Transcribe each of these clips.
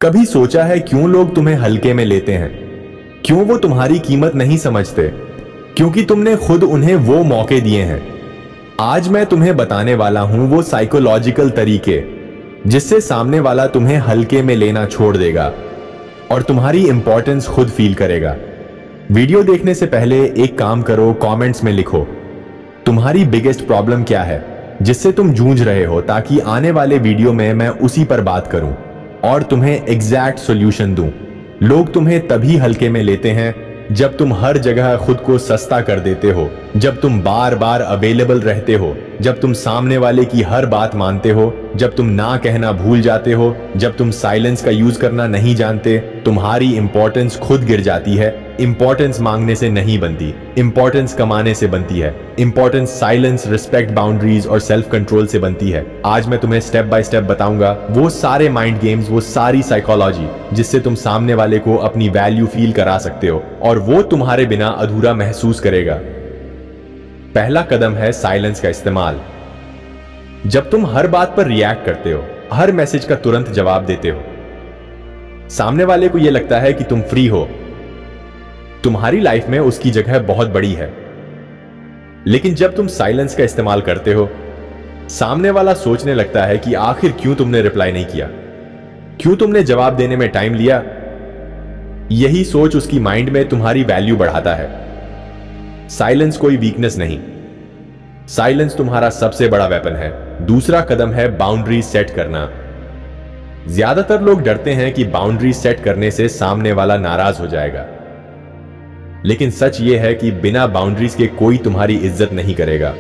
कभी सोचा है क्यों लोग तुम्हें हल्के में लेते हैं? क्यों वो तुम्हारी कीमत नहीं समझते? क्योंकि तुमने खुद उन्हें वो मौके दिए हैं। आज मैं तुम्हें बताने वाला हूं वो साइकोलॉजिकल तरीके जिससे सामने वाला तुम्हें हल्के में लेना छोड़ देगा और तुम्हारी इंपॉर्टेंस खुद फील करेगा। वीडियो देखने से पहले एक काम करो, कमेंट्स में लिखो तुम्हारी बिगेस्ट प्रॉब्लम क्या है जिससे तुम जूझ रहे हो, ताकि आने वाले वीडियो में मैं उसी पर बात करूं और तुम्हें एग्जैक्ट सॉल्यूशन दूं। लोग तुम्हें तभी हल्के में लेते हैं जब तुम हर जगह खुद को सस्ता कर देते हो, जब तुम बार बार अवेलेबल रहते हो, जब तुम सामने वाले की हर बात मानते हो, जब तुम ना कहना भूल जाते हो, जब तुम साइलेंस का यूज करना नहीं जानते। तुम्हारी इंपॉर्टेंस खुद गिर जाती है। इंपॉर्टेंस मांगने से नहीं बनती, इंपॉर्टेंस कमाने से बनती है। इंपॉर्टेंस साइलेंस, रिस्पेक्ट, बाउंड्रीज और सेल्फ कंट्रोल से बनती है। आज मैं तुम्हें स्टेप बाय स्टेप बताऊंगा वो सारे माइंड गेम्स, वो सारी साइकोलॉजी जिससे तुम सामने वाले को अपनी वैल्यू फील करा सकते हो और वो तुम्हारे बिना अधूरा महसूस करेगा। पहला कदम है साइलेंस का इस्तेमाल। जब तुम हर बात पर रिएक्ट करते हो, हर मैसेज का तुरंत जवाब देते हो, सामने वाले को यह लगता है कि तुम फ्री हो, तुम्हारी लाइफ में उसकी जगह बहुत बड़ी है। लेकिन जब तुम साइलेंस का इस्तेमाल करते हो, सामने वाला सोचने लगता है कि आखिर क्यों तुमने रिप्लाई नहीं किया, क्यों तुमने जवाब देने में टाइम लिया। यही सोच उसकी माइंड में तुम्हारी वैल्यू बढ़ाता है। साइलेंस कोई वीकनेस नहीं, साइलेंस तुम्हारा सबसे बड़ा वेपन है। दूसरा कदम है बाउंड्री सेट करना। ज्यादातर लोग डरते हैं कि बाउंड्री सेट करने से सामने वाला नाराज हो जाएगा, लेकिन सच यह है कि बिना बाउंड्रीज के कोई तुम्हारी इज्जत नहीं करेगा।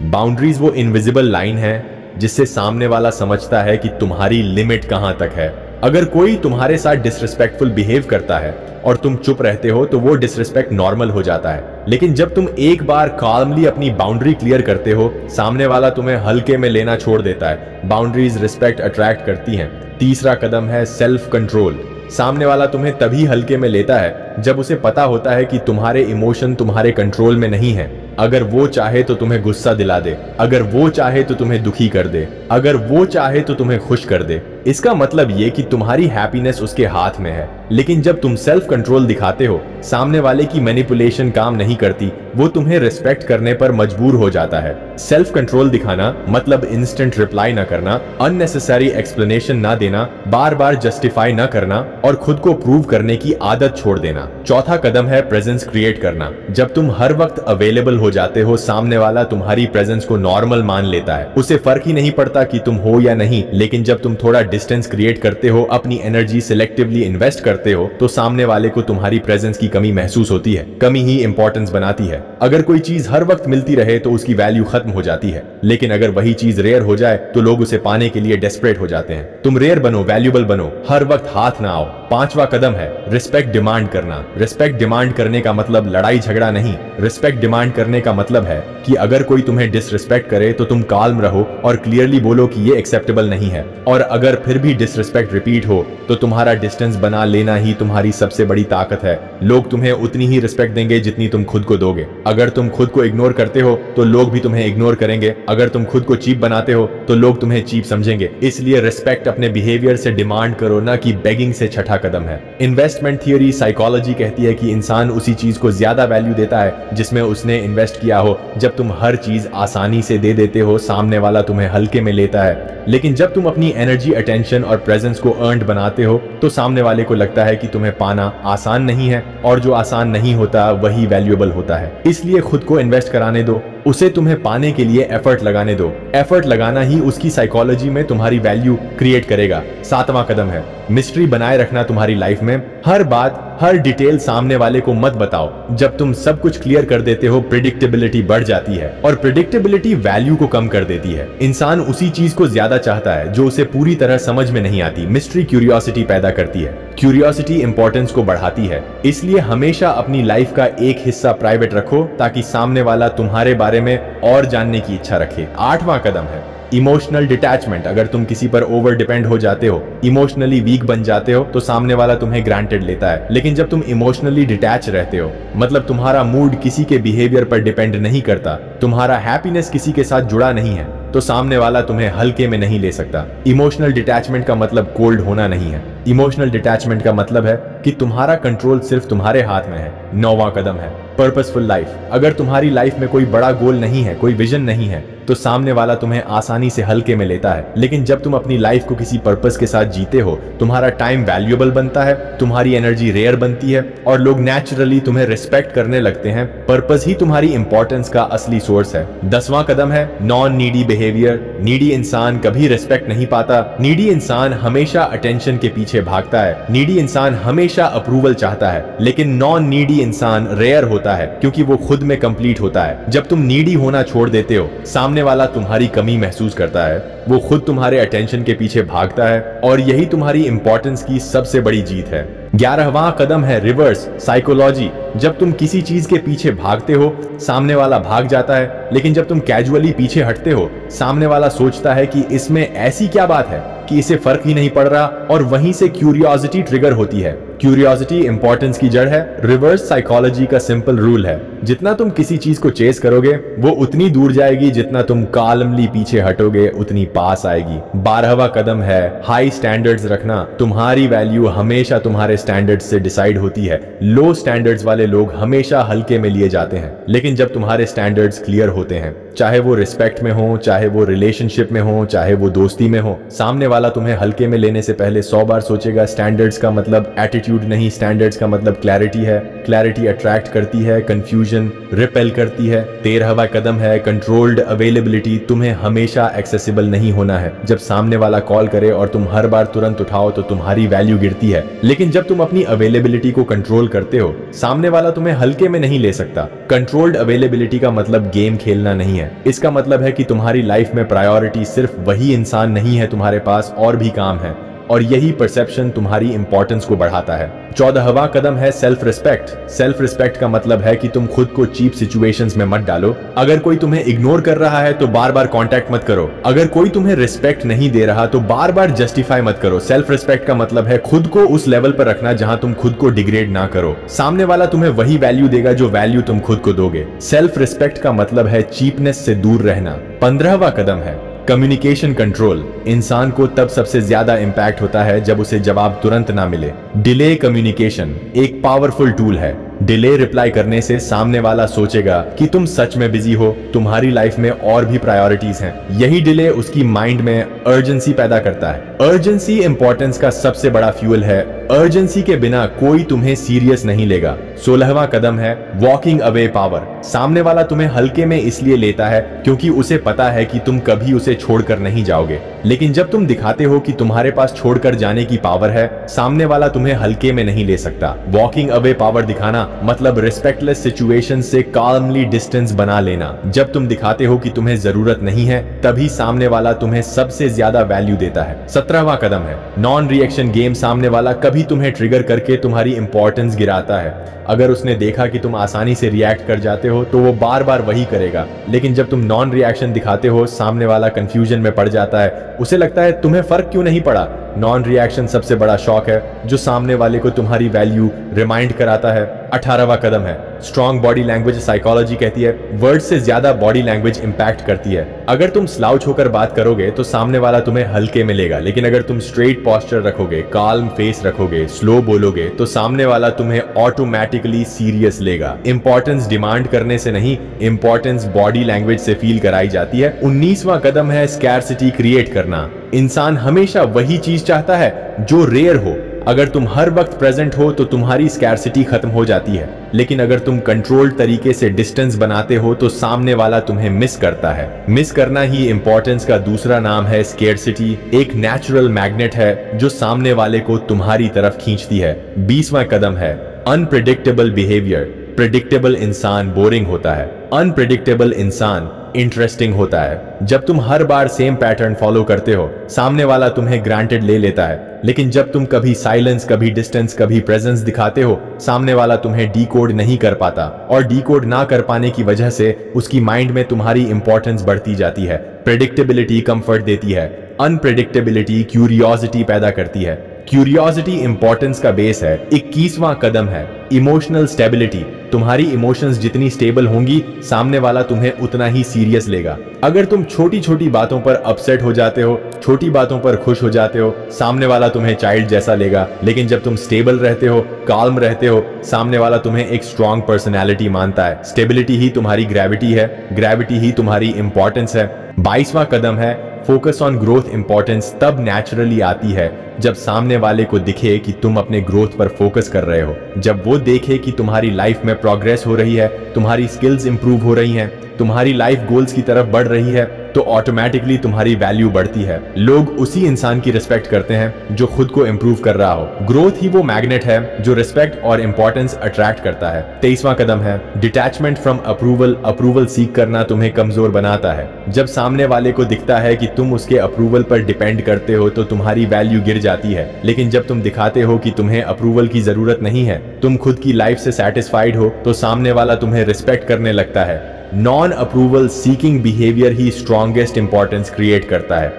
बाउंड्रीज वो इनविजिबल लाइन है जिससे सामने वाला समझता है कि तुम्हारी लिमिट कहां तक है। अगर कोई तुम्हारे साथ डिसरिस्पेक्टफुल बिहेव करता है और तुम चुप रहते हो तो वो डिसरिस्पेक्ट नॉर्मल हो जाता है। लेकिन जब तुम एक बार काल्मली अपनी बाउंड्री क्लियर करते हो, सामने वाला तुम्हें हल्के में लेना छोड़ देता है। बाउंड्रीज रिस्पेक्ट अट्रैक्ट करती हैं। तीसरा कदम है सेल्फ कंट्रोल। सामने वाला तुम्हें तभी हल्के में लेता है जब उसे पता होता है कि तुम्हारे इमोशन तुम्हारे कंट्रोल में नहीं है। अगर वो चाहे तो तुम्हें गुस्सा दिला दे, अगर वो चाहे तो तुम्हें दुखी कर दे, अगर वो चाहे तो तुम्हें खुश कर दे। इसका मतलब ये कि तुम्हारी हैप्पीनेस उसके हाथ में है। लेकिन जब तुम सेल्फ कंट्रोल दिखाते हो, सामने वाले की मैनिपुलेशन काम नहीं करती, वो तुम्हें रिस्पेक्ट करने पर मजबूर हो जाता है। सेल्फ कंट्रोल दिखाना मतलब इंस्टेंट रिप्लाई ना करना, अननेसेसरी एक्सप्लेनेशन ना देना, बार बार जस्टिफाई ना करना और खुद को प्रूव करने की आदत छोड़ देना। चौथा कदम है प्रेजेंस क्रिएट करना। जब तुम हर वक्त अवेलेबल हो जाते हो, सामने वाला तुम्हारी प्रेजेंस को नॉर्मल मान लेता है। उसे फर्क ही नहीं पड़ता कि तुम हो या नहीं। लेकिन जब तुम थोड़ा डिस्टेंस क्रिएट करते हो, अपनी एनर्जी सिलेक्टिवली इन्वेस्ट करते हो, तो सामने वाले को तुम्हारी प्रेजेंस की कमी महसूस होती है। कमी ही इंपॉर्टेंस बनाती है। अगर कोई चीज हर वक्त मिलती रहे तो उसकी वैल्यू खत्म हो जाती है, लेकिन अगर वही चीज रेयर हो जाए तो लोग उसे पाने के लिए डेस्परेट हो जाते हैं। तुम रेयर बनो, वैल्यूबल बनो, हर वक्त हाथ ना आओ। पांचवा कदम है रिस्पेक्ट डिमांड करना। रिस्पेक्ट डिमांड करने का मतलब लड़ाई झगड़ा नहीं। रिस्पेक्ट डिमांड करने का मतलब है कि अगर कोई तुम्हें डिसरिस्पेक्ट करे तो तुम काल्म रहो और क्लियरली बोलो कि ये एक्सेप्टेबल नहीं है। और अगर फिर भी डिसरिस्पेक्ट रिपीट हो तो तुम्हारा डिस्टेंस बना लेना ही तुम्हारी सबसे बड़ी ताकत है। लोग तुम्हें उतनी ही रिस्पेक्ट देंगे जितनी तुम खुद को दोगे। अगर तुम खुद को इग्नोर करते हो तो लोग भी तुम्हें इग्नोर करेंगे। अगर तुम खुद को चीप बनाते हो तो लोग तुम्हें चीप समझेंगे। इसलिए रिस्पेक्ट अपने बिहेवियर से डिमांड करो, ना कि बेगिंग से। छठा कदम है इन्वेस्टमेंट थियरी। साइकोलॉजी कहती है कि इंसान उसी चीज को ज्यादा वैल्यू देता है जिसमें उसने इन्वेस्ट किया हो। जब तुम हर चीज आसानी से दे देते हो, सामने वाला तुम्हें हल्के में लेता है। लेकिन जब तुम अपनी एनर्जी, अटेंशन और प्रेजेंस को अर्न्ड बनाते हो तो सामने वाले को लगता है कि तुम्हें पाना आसान नहीं है, और जो आसान नहीं होता वही वैल्यूएबल होता है। इसलिए खुद को इन्वेस्ट कराने दो, उसे तुम्हें पाने के लिए एफर्ट लगाने दो। एफर्ट लगाना ही उसकी साइकोलॉजी में तुम्हारी वैल्यू क्रिएट करेगा। सातवां कदम है मिस्ट्री बनाए रखना तुम्हारी लाइफ में। हर बात, हर डिटेल सामने वाले को मत बताओ। जब तुम सब कुछ क्लियर कर देते हो, प्रिडिक्टेबिलिटी बढ़ जाती है, और प्रिडिक्टेबिलिटी वैल्यू को कम कर देती है। इंसान उसी चीज को ज्यादा चाहता है जो उसे पूरी तरह समझ में नहीं आती। मिस्ट्री क्यूरियोसिटी पैदा करती है। क्यूरियोसिटी इंपॉर्टेंस को बढ़ाती है। इसलिए हमेशा अपनी लाइफ का एक हिस्सा प्राइवेट रखो ताकि सामने वाला तुम्हारे बारे में और जानने की इच्छा रखे। आठवां कदम है इमोशनल डिटैचमेंट, अगर तुम किसी पर ओवर डिपेंड हो जाते हो, इमोशनली वीक बन जाते हो, तो सामने वाला तुम्हें ग्रांटेड लेता है। लेकिन जब तुम इमोशनली डिटैच रहते हो, मतलब तुम्हारा मूड किसी के बिहेवियर पर डिपेंड नहीं करता, तुम्हारा हैप्पीनेस किसी के साथ जुड़ा नहीं है, तो सामने वाला तुम्हें हल्के में नहीं ले सकता। इमोशनल डिटैचमेंट का मतलब कोल्ड होना नहीं है। इमोशनल डिटैचमेंट का मतलब है कि तुम्हारा कंट्रोल सिर्फ तुम्हारे हाथ में है। 9वां कदम है पर्पसफुल लाइफ। अगर तुम्हारी लाइफ में कोई बड़ा गोल नहीं है, कोई विजन नहीं है, तो सामने वाला तुम्हें आसानी से हल्के में लेता है। लेकिन जब तुम अपनी लाइफ को किसी पर्पस के साथ जीते हो, तुम्हारा टाइम वैल्यूएबल बनता है, तुम्हारी एनर्जी रेयर बनती है और लोग नेचुरली तुम्हें रिस्पेक्ट करने लगते हैं। पर्पस ही तुम्हारी इंपॉर्टेंस का असली सोर्स है। 10वां कदम है नॉन नीडी बिहेवियर। नीडी इंसान कभी रिस्पेक्ट नहीं पाता। नीडी इंसान हमेशा अटेंशन के पीछे भागता है। नीडी इंसान हमेशा अप्रूवल चाहता है। लेकिन नॉन नीडी इंसान रेयर होता है क्योंकि वो खुद में कंप्लीट होता है। जब तुम नीडी होना छोड़ देते हो, सामने वाला तुम्हारी कमी महसूस करता है, वो खुद तुम्हारे अटेंशन के पीछे भागता है और यही तुम्हारी इंपॉर्टेंस की सबसे बड़ी जीत है। 11वां कदम है रिवर्स साइकोलॉजी। जब तुम किसी चीज के पीछे भागते हो, सामने वाला भाग जाता है, लेकिन जब तुम कैजुअली पीछे हटते हो, सामने वाला सोचता है कि इसमें ऐसी क्या बात है कि इसे फर्क ही नहीं पड़ रहा, और वहीं से क्यूरियोसिटी ट्रिगर होती है। क्यूरियोसिटी इंपॉर्टेंस की जड़ है। रिवर्स साइकोलॉजी का सिंपल रूल है, जितना तुम किसी चीज को चेस करोगे, वो उतनी दूर जाएगी, जितना तुम काल्मली पीछे हटोगे उतनी पास आएगी। 12वां कदम है हाई स्टैंडर्ड्स रखना। तुम्हारी वैल्यू हमेशा तुम्हारे स्टैंडर्ड्स से डिसाइड होती है। लो स्टैंडर्ड्स वाले लोग हमेशा हल्के में लिए जाते हैं। लेकिन जब तुम्हारे स्टैंडर्ड्स क्लियर होते हैं, चाहे वो रिस्पेक्ट में हो, चाहे वो रिलेशनशिप में हो, चाहे वो दोस्ती में हो, सामने वाला तुम्हें हल्के में लेने से पहले 100 बार सोचेगा। स्टैंडर्ड्स का मतलब एटीट्यूड नहीं, स्टैंडर्ड्स का मतलब क्लैरिटी है। क्लैरिटी अट्रैक्ट करती है, कंफ्यूजन रिपेल करती है। 13वां कदम है कंट्रोल्ड अवेलेबिलिटी। तुम्हें हमेशा एक्सेसिबल नहीं होना है। जब सामने वाला कॉल करे और तुम हर बार तुरंत उठाओ तो तुम्हारी वैल्यू गिरती है। लेकिन जब तुम अपनी अवेलेबिलिटी को कंट्रोल करते हो, सामने वाला तुम्हें हल्के में नहीं ले सकता। कंट्रोल्ड अवेलेबिलिटी का मतलब गेम खेलना नहीं है। इसका मतलब है कि तुम्हारी लाइफ में प्रायोरिटी सिर्फ वही इंसान नहीं है, तुम्हारे पास और भी काम है, और यही परसेप्शन तुम्हारी इंपॉर्टेंस को बढ़ाता है। 14वां कदम है सेल्फ रिस्पेक्ट। सेल्फ रिस्पेक्ट का मतलब है कि तुम खुद को चीप सिचुएशंस में मत डालो। अगर कोई तुम्हें इग्नोर कर रहा है तो बार बार कांटेक्ट मत करो। अगर कोई तुम्हें रिस्पेक्ट नहीं दे रहा तो बार बार जस्टिफाई मत करो। सेल्फ रिस्पेक्ट का मतलब है खुद को उस लेवल पर रखना जहां तुम खुद को डिग्रेड ना करो। सामने वाला तुम्हें वही वैल्यू देगा जो वैल्यू तुम खुद को दोगे। सेल्फ रिस्पेक्ट का मतलब है चीपनेस से दूर रहना। 15वां कदम है कम्युनिकेशन कंट्रोल। इंसान को तब सबसे ज्यादा इंपैक्ट होता है जब उसे जवाब तुरंत ना मिले। डिले कम्युनिकेशन एक पावरफुल टूल है। डिले रिप्लाई करने से सामने वाला सोचेगा कि तुम सच में बिजी हो, तुम्हारी लाइफ में और भी प्रायोरिटीज हैं। यही डिले उसकी माइंड में अर्जेंसी पैदा करता है। अर्जेंसी इंपॉर्टेंस का सबसे बड़ा फ्यूल है। अर्जेंसी के बिना कोई तुम्हें सीरियस नहीं लेगा। 16वां कदम है वॉकिंग अवे पावर। सामने वाला तुम्हें हल्के में इसलिए लेता है क्योंकि उसे पता है कि तुम कभी उसे छोड़कर नहीं जाओगे। लेकिन जब तुम दिखाते हो कि तुम्हारे पास छोड़कर जाने की पावर है, सामने वाला तुम्हें हल्के में नहीं ले सकता। वॉकिंग अवे पावर दिखाना मतलब रिस्पेक्टलेस सिचुएशन से काल्मली डिस्टेंस बना लेना। जब तुम दिखाते हो कि तुम्हें जरूरत नहीं है, तभी सामने वाला तुम्हें सबसे ज्यादा वैल्यू देता है। 17वां कदम है नॉन रिएक्शन गेम। सामने वाला कभी तुम्हें ट्रिगर करके तुम्हारी इंपॉर्टेंस गिराता है। अगर उसने देखा कि तुम आसानी से रिएक्ट कर जाते हो तो वो बार बार वही करेगा। लेकिन जब तुम नॉन रिएक्शन दिखाते हो, सामने वाला कंफ्यूजन में पड़ जाता है। उसे लगता है तुम्हें फर्क क्यों नहीं पड़ा। नॉन रिएक्शन सबसे बड़ा शॉक है जो सामने वाले को तुम्हारी वैल्यू रिमाइंड कराता है। 18वां कदम है स्ट्रॉन्ग बॉडी लैंग्वेज। साइकोलॉजी कहती है वर्ड से ज्यादा बॉडी लैंग्वेज इंपैक्ट करती है। अगर तुम स्लाउच होकर बात करोगे तो सामने वाला तुम्हें हल्के में लेगा। लेकिन अगर तुम स्ट्रेट पोस्चर रखोगे, काल्म फेस रखोगे, स्लो बोलोगे, तो सामने वाला तुम्हें ऑटोमेटिकली सीरियस लेगा। इंपॉर्टेंस डिमांड करने से नहीं, इंपॉर्टेंस बॉडी लैंग्वेज से फील कराई जाती है। 19वां कदम है स्कैर्सिटी क्रिएट करना। इंसान हमेशा वही चीज चाहता है जो रेयर हो। अगर तुम हर वक्त प्रेजेंट हो तो तुम्हारी स्कैर्सिटी खत्म हो जाती है। लेकिन अगर तुम कंट्रोल्ड तरीके से डिस्टेंस बनाते हो तो सामने वाला तुम्हें मिस करता है। मिस करना ही इंपॉर्टेंस का दूसरा नाम है। स्कैर्सिटी एक नेचुरल मैग्नेट है जो सामने वाले को तुम्हारी तरफ खींचती है। 20वां कदम है अनप्रेडिक्टेबल बिहेवियर। प्रेडिक्टेबल इंसान बोरिंग होता है, अनप्रेडिक्टेबल इंसान इंटरेस्टिंग होता है। जब तुम हर बार सेम पैटर्न फॉलो करते हो, सामने वाला तुम्हें ग्रांटेड ले लेता है। लेकिन जब तुम कभी साइलेंस, कभी डिस्टेंस, कभी प्रेजेंस दिखाते हो, सामने वाला तुम्हें डीकोड नहीं कर पाता। और डीकोड ना कर पाने की वजह से उसकी माइंड में तुम्हारी इंपॉर्टेंस बढ़ती जाती है। प्रेडिक्टेबिलिटी कंफर्ट देती है, अनप्रेडिक्टेबिलिटी क्यूरियोसिटी पैदा करती है। क्यूरियोसिटी इंपॉर्टेंस का बेस है। 21वां कदम है इमोशनल स्टेबिलिटी। तुम्हारी इमोशंस जितनी स्टेबल होंगी, सामने वाला तुम्हें उतना ही सीरियस लेगा। अगर तुम छोटी छोटी बातों पर अपसेट हो जाते हो, छोटी बातों पर खुश हो जाते हो, सामने वाला तुम्हें चाइल्ड जैसा लेगा। लेकिन जब तुम स्टेबल रहते हो, काल्म रहते हो, सामने वाला तुम्हें एक स्ट्रॉन्ग पर्सनैलिटी मानता है। स्टेबिलिटी ही तुम्हारी ग्रेविटी है, ग्रेविटी ही तुम्हारी इंपॉर्टेंस है। 22वां कदम है फोकस ऑन ग्रोथ। इंपॉर्टेंस तब नेचुरली आती है जब सामने वाले को दिखे कि तुम अपने ग्रोथ पर फोकस कर रहे हो, जब वो देखे कि तुम्हारी लाइफ में प्रोग्रेस हो रही है, तुम्हारी स्किल्स इंप्रूव हो रही हैं, तुम्हारी लाइफ गोल्स की तरफ बढ़ रही है, तो ऑटोमेटिकली तुम्हारी वैल्यू बढ़ती है। लोग उसी इंसान की रिस्पेक्ट करते हैं जो खुद को इंप्रूव कर रहा हो। ग्रोथ ही वो मैग्नेट है जो रिस्पेक्ट और इंपॉर्टेंस अट्रैक्ट करता है। 23वां कदम है डिटैचमेंट फ्रॉम अप्रूवल। अप्रूवल सीख करना तुम्हें कमजोर बनाता है। जब सामने वाले को दिखता है कि तुम उसके अप्रूवल पर डिपेंड करते हो तो तुम्हारी वैल्यू गिर जाती है। लेकिन जब तुम दिखाते हो कि तुम्हें अप्रूवल की जरूरत नहीं है, तुम खुद की लाइफ से सैटिस्फाइड हो, तो सामने वाला तुम्हें रिस्पेक्ट करने लगता है। नॉन अप्रूवल सीकिंग बिहेवियर ही स्ट्रॉन्गेस्ट इंपॉर्टेंस क्रिएट करता है।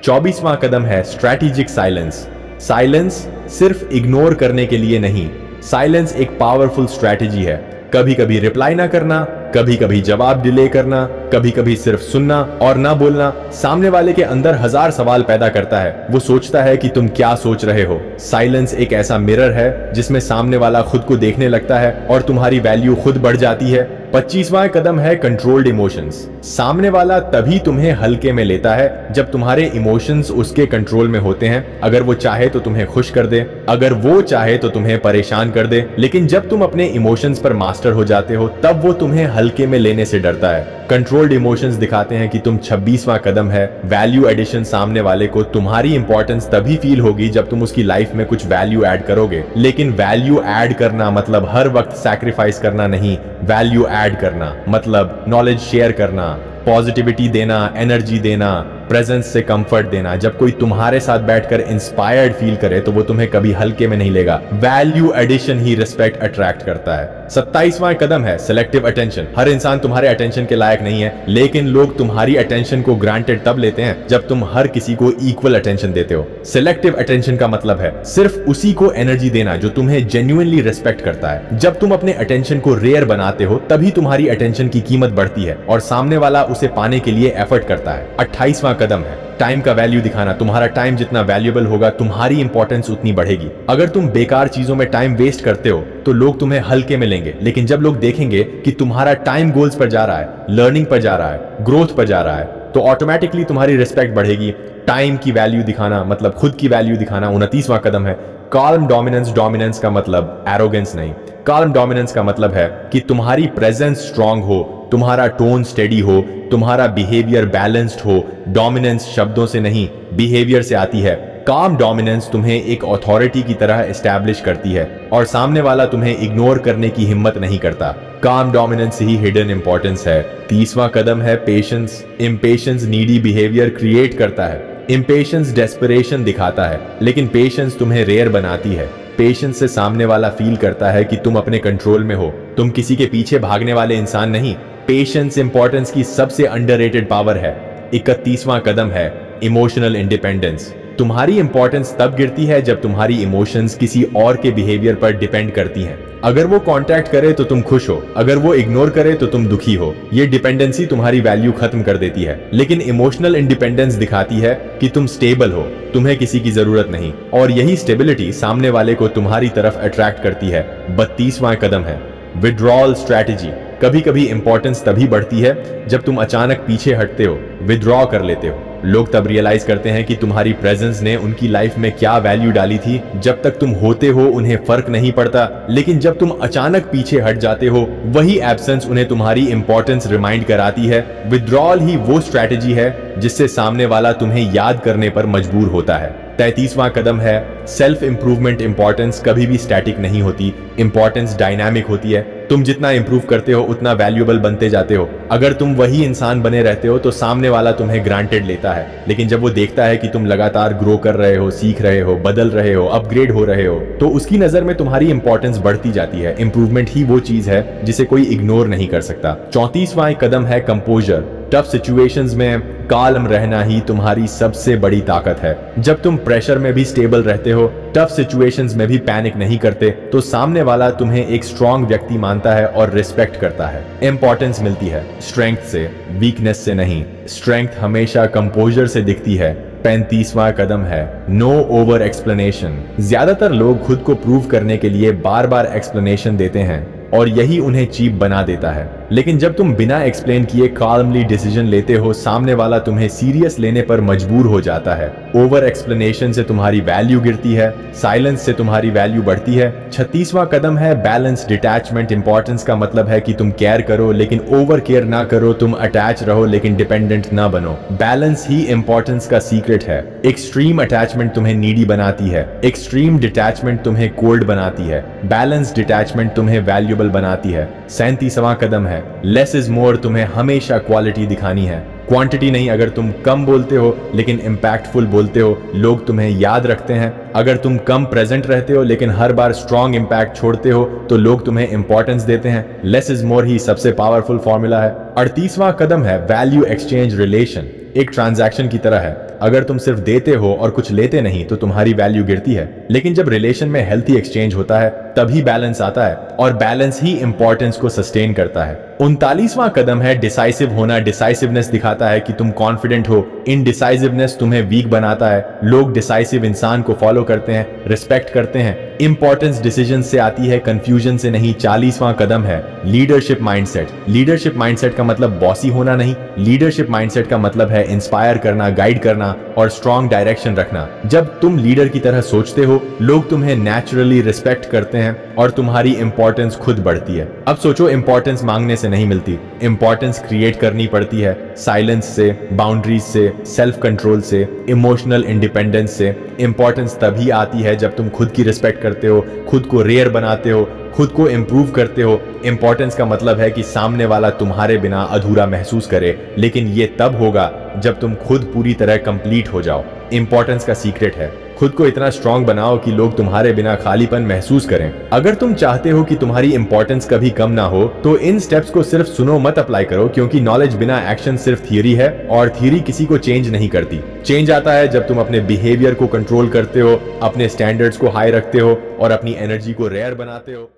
24वां कदम है स्ट्रैटेजिक साइलेंस। साइलेंस सिर्फ इग्नोर करने के लिए नहीं, साइलेंस एक पावरफुल स्ट्रैटेजी है। कभी कभी रिप्लाई ना करना, कभी कभी जवाब डिले करना, कभी कभी सिर्फ सुनना और ना बोलना सामने वाले के अंदर हजार सवाल पैदा करता है। वो सोचता है कि तुम क्या सोच रहे हो। साइलेंस एक ऐसा मिरर है जिसमें सामने वाला खुद को देखने लगता है और तुम्हारी वैल्यू खुद बढ़ जाती है। 25वां कदम है कंट्रोल्ड इमोशंस। सामने वाला तभी तुम्हें हल्के में लेता है जब तुम्हारे इमोशंस उसके कंट्रोल में होते हैं। अगर वो चाहे तो तुम्हें खुश कर दे, अगर वो चाहे तो तुम्हें परेशान कर दे, लेकिन जब तुम अपने इमोशंस पर मास्टर हो जाते हो तब वो तुम्हें हल्के में लेने से डरता है। कंट्रोल्ड इमोशंस दिखाते हैं कि तुम 26वां कदम है वैल्यू एडिशन। सामने वाले को तुम्हारी इंपॉर्टेंस तभी फील होगी जब तुम उसकी लाइफ में कुछ वैल्यू ऐड करोगे। लेकिन वैल्यू ऐड करना मतलब हर वक्त सैक्रिफाइस करना नहीं। वैल्यू ऐड करना मतलब नॉलेज शेयर करना, पॉजिटिविटी देना, एनर्जी देना, प्रेजेंस से कंफर्ट देना। जब कोई तुम्हारे साथ बैठकर इंस्पायर्ड फील करे तो वो तुम्हें कभी हल्के में नहीं लेगा। वैल्यू एडिशन ही रिस्पेक्ट अट्रैक्ट करता है। 27वां कदम है सिलेक्टिव अटेंशन। हर इंसान तुम्हारे अटेंशन के लायक नहीं है, लेकिन लोग तुम्हारी अटेंशन को ग्रांटेड तब लेते हैं जब तुम हर किसी को इक्वल अटेंशन देते हो। सिलेक्टिव अटेंशन का मतलब है सिर्फ उसी को एनर्जी देना जो तुम्हें जेन्युइनली रिस्पेक्ट करता है। जब तुम अपने अटेंशन को रेयर बनाते हो तभी तुम्हारी अटेंशन की कीमत बढ़ती है और सामने वाला उसे पाने के लिए एफर्ट करता है। 28वां कदम है टाइम का वैल्यू दिखाना। तुम्हारा टाइम जितना वैल्यूएबल होगा तुम्हारी इंपॉर्टेंस उतनी बढ़ेगी। अगर तुम बेकार चीजों में टाइम वेस्ट करते हो तो लोग तुम्हें हल्के में लेंगे, लेकिन जब लोग देखेंगे कि तुम्हारा टाइम गोल्स पर जा रहा है, लर्निंग पर जा रहा है, ग्रोथ पर जा रहा है, तो ऑटोमेटिकली तुम्हारी रिस्पेक्ट बढ़ेगी। टाइम की वैल्यू दिखाना मतलब खुद की वैल्यू दिखाना। 29वां कदम है काल्म डोमिनेंस। डोमिनेंस का मतलब एरोगेंस नहीं। काल्म डोमिनेंस का मतलब है कि तुम्हारी प्रेजेंस स्ट्रांग हो, तुम्हारा टोन स्टेडी हो, तुम्हारा बिहेवियर बैलेंस्ड हो। डोमिनेंस शब्दों से नहीं, बिहेवियर से आती है। काम डोमिनेंस तुम्हें एक अथॉरिटी की तरह एस्टैब्लिश करती है और सामने वाला तुम्हें इग्नोर करने की हिम्मत नहीं करता। काम डोमिनेंस ही हिडन इंपॉर्टेंस है। 30वां कदम है patience. Impatience needy behaviour create करता है। इम्पेशेंस डेस्परेशन दिखाता है, लेकिन पेशेंस तुम्हें रेयर बनाती है। पेशेंस से सामने वाला फील करता है कि तुम अपने कंट्रोल में हो, तुम किसी के पीछे भागने वाले इंसान नहीं। पेशेंस इंपॉर्टेंस की सबसे अंडररेटेड पावर है। 31वां कदम है इमोशनल इंडिपेंडेंस। तुम्हारी इंपॉर्टेंस तब गिरती है जब तुम्हारी इमोशंस किसी और के बिहेवियर पर डिपेंड करती हैं। अगर वो कांटेक्ट करे तो तुम खुश हो, अगर वो इग्नोर करे तो तुम दुखी हो। ये डिपेंडेंसी तुम्हारी वैल्यू खत्म कर देती है। लेकिन इमोशनल इंडिपेंडेंस दिखाती है कि तुम स्टेबल हो, तुम्हें किसी की जरूरत नहीं, और यही स्टेबिलिटी सामने वाले को तुम्हारी तरफ अट्रैक्ट करती है। 32वां कदम है विड्रॉल स्ट्रैटेजी। कभी कभी इंपॉर्टेंस तभी बढ़ती है जब तुम अचानक पीछे हटते हो, विड्रॉ कर लेते हो। लोग तब रियलाइज करते हैं कि तुम्हारी प्रेजेंस ने उनकी लाइफ में क्या वैल्यू डाली थी। जब तक तुम होते हो उन्हें फर्क नहीं पड़ता, लेकिन जब तुम अचानक पीछे हट जाते हो वही एब्सेंस उन्हें तुम्हारी इंपॉर्टेंस रिमाइंड कराती है। विड्रॉल ही वो स्ट्रैटेजी है जिससे सामने वाला तुम्हें याद करने पर मजबूर होता है। 33वां कदम है सेल्फ इंप्रूवमेंट। इंपॉर्टेंस कभी भी स्टैटिक नहीं होती, इंपॉर्टेंस डायनामिक होती है। तुम जितना इंप्रूव करते हो उतना वैल्यूएबल बनते जाते हो। अगर तुम वही इंसान बने रहते हो तो सामने वाला तुम्हें ग्रांटेड लेता है, लेकिन जब वो देखता है कि तुम लगातार ग्रो कर रहे हो, सीख रहे हो, बदल रहे हो, अपग्रेड हो रहे हो, तो उसकी नजर में तुम्हारी इंपॉर्टेंस बढ़ती जाती है। इंप्रूवमेंट ही वो चीज है जिसे कोई इग्नोर नहीं कर सकता। 34वां कदम है कंपोजर। टफ सिचुएशंस में काल्म रहना ही तुम्हारी सबसे बड़ी ताकत है। जब तुम प्रेशर में भी स्टेबल रहते हो, टफ सिचुएशंस में भी पैनिक नहीं करते, तो सामने वाला तुम्हें एक स्ट्रांग व्यक्ति मानता है और रिस्पेक्ट करता है। इंपॉर्टेंस मिलती है स्ट्रेंथ से, वीकनेस से नहीं। स्ट्रेंथ हमेशा कंपोजर से दिखती है। 35वां कदम है नो ओवर एक्सप्लेनेशन। ज्यादातर लोग खुद को प्रूव करने के लिए बार बार एक्सप्लेनेशन देते हैं और यही उन्हें चीप बना देता है। लेकिन जब तुम बिना एक्सप्लेन किए काल्मली डिसीजन लेते हो, सामने वाला तुम्हें सीरियस लेने पर मजबूर हो जाता है। ओवर एक्सप्लेनेशन से तुम्हारी वैल्यू गिरती है, साइलेंस से तुम्हारी वैल्यू बढ़ती है। 36वां कदम है बैलेंस डिटैचमेंट। इंपॉर्टेंस का मतलब है कि तुम केयर करो लेकिन ओवर केयर ना करो, तुम अटैच रहो लेकिन डिपेंडेंट ना बनो। बैलेंस ही इंपॉर्टेंस का सीक्रेट है। एक्सट्रीम अटैचमेंट तुम्हें नीडी बनाती है, एक्सट्रीम डिटैचमेंट तुम्हें कोल्ड बनाती है, बैलेंस डिटैचमेंट तुम्हें वैल्यूएबल बनाती है। 37वां कदम है लेस इज मोर। तुम्हें हमेशा क्वालिटी दिखानी है, क्वांटिटी नहीं। अगर तुम कम बोलते हो लेकिन इंपैक्टफुल बोलते हो, लोग तुम्हें याद रखते हैं। अगर तुम कम प्रेजेंट रहते हो लेकिन हर बार स्ट्रॉन्ग इंपैक्ट छोड़ते हो, तो लोग तुम्हें इंपॉर्टेंस देते हैं। लेस इज मोर ही सबसे पावरफुल फॉर्मूला है। 38वां कदम है वैल्यू एक्सचेंज रिलेशन। एक ट्रांजैक्शन की तरह है। अगर तुम सिर्फ देते हो और कुछ लेते नहीं तो तुम्हारी वैल्यू गिरती है। लेकिन जब रिलेशन में हेल्थी एक्सचेंज होता है तभी बैलेंस आता है और बैलेंस ही इंपॉर्टेंस को सस्टेन करता है। 39वां कदम है डिसाइसिव होना। डिसाइसिवनेस दिखाता है कि तुम कॉन्फिडेंट हो, इनडिसाइसिवनेस तुम्हें वीक बनाता है। लोग डिसाइसिव इंसान को फॉलो करते हैं, रिस्पेक्ट करते हैं। इंपॉर्टेंस डिसीजन से आती है, कंफ्यूजन से नहीं। 40वां कदम है लीडरशिप माइंडसेट। लीडरशिप माइंडसेट का मतलब बॉसी होना नहीं। लीडरशिप माइंडसेट का मतलब है इंस्पायर करना, गाइड करना और स्ट्रॉन्ग डायरेक्शन रखना। जब तुम लीडर की तरह सोचते हो, लोग तुम्हें नेचुरली रिस्पेक्ट करते हैं और तुम्हारी इंपॉर्टेंस खुद बढ़ती है। अब सोचो, इंपॉर्टेंस मांगने से नहीं मिलती, इंपॉर्टेंस क्रिएट करनी पड़ती है। साइलेंस से, बाउंड्रीज से, सेल्फ कंट्रोल से, इमोशनल इंडिपेंडेंस से। इंपॉर्टेंस तभी आती है जब तुम खुद की रिस्पेक्ट करते हो, खुद को रेयर बनाते हो, खुद को इंप्रूव करते हो। इंपॉर्टेंस का मतलब है कि सामने वाला तुम्हारे बिना अधूरा महसूस करे, लेकिन ये तब होगा जब तुम खुद पूरी तरह कंप्लीट हो जाओ। इंपॉर्टेंस का सीक्रेट है खुद को इतना स्ट्रांग बनाओ कि लोग तुम्हारे बिना खालीपन महसूस करें। अगर तुम चाहते हो कि तुम्हारी इंपॉर्टेंस कभी कम ना हो, तो इन स्टेप्स को सिर्फ सुनो मत अप्लाई करो, क्योंकि नॉलेज बिना एक्शन सिर्फ थियरी है और थियरी किसी को चेंज नहीं करती। चेंज आता है जब तुम अपने बिहेवियर को कंट्रोल करते हो, अपने स्टैंडर्ड्स को हाई रखते हो और अपनी एनर्जी को रेयर बनाते हो।